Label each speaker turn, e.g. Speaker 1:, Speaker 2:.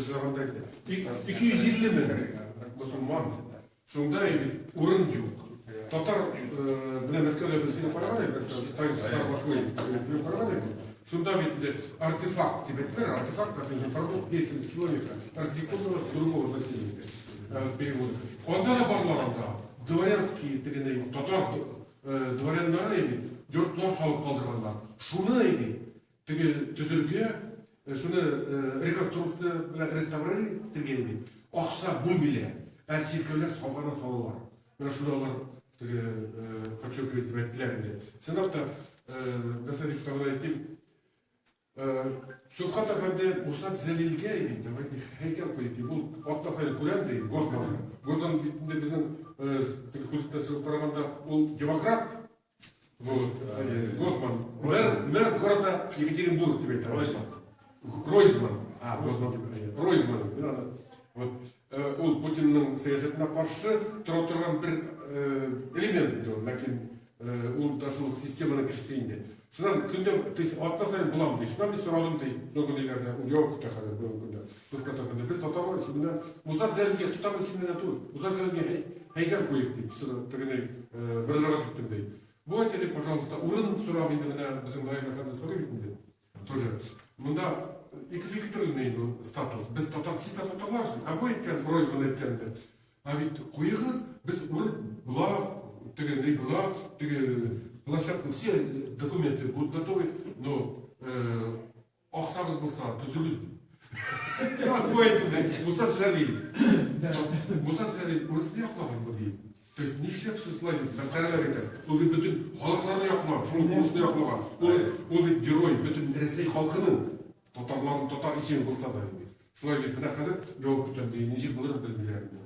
Speaker 1: yaşagандай 250 bin musulman şunda urun yok. Tatar bile Moskova'da film paravan Tatar Moskva'da film paravan şunda bir артефакт Тибетler, артефакт это продукт деятельности человека, архитектурного другого населения в переводе. Onda da barlarında dворянские тегеней татар дворянлары edi, yurtlar salıp kaldırganlar. Şunu edi, tüzülge, şunu rekonstruksiya bilen restavratsiya edi. Aksa bul bile, erçirkevler salgana salılar. Mana şunalar хочу говорить ettilerinde. Sen hatta mesela kitabda ettim. Sufkat Efendi Musa Zelilge edi. Heykel koydu. Bu hatta falan kuran değil. Gozman. Gozman bittiğinde bizim Kuzit'te programda bu demokrat. Госман, мэр города Екатеринбург, тебе это Ройзман. Ройзман. Вот, ол Путиннің саясатына қарсы тұра тұрған бір элемент, ләкин ол дашылық системаны кірістейінде. Шынан күнде, атта сайын бұлам дейді, шынан біз сұралым дейді, соңғы нейлерде, жоқ күтақады, біз татарлар ішіміне, Мұсат Зәлінге тұтамыз ішіміне тұр, Мұсат Зәлінге хейкел қойық дейді, бір жаға тұттым дейді. Будете, пожалуйста, урын сұрап енді мына біздің лайнаханы сұрап етінде. Тоже, мұнда экзекутивный статус. Біз чисто татарларшын, а бұл еткен, Ройзман еткенде. А ведь қойығыз, біз урын бұлақ, площадка, все документы будут готовы, но ақсағыз болса, түзігіз. Бұл етінде, Мұсат Шәлил. Мұсат Шәлил, мұсты яқлаған бұл дейді. То есть не шлепсіз былай мәселелер етеді. Ол бүтін халықларын яқлаған, шоңғылысын яқлаған. Ол герой, бүтін Ресей халқының татар ишен болса да. Шулай деп, мына қадыр, жоқ бүтін дейін, неше бұлырын білмелерін.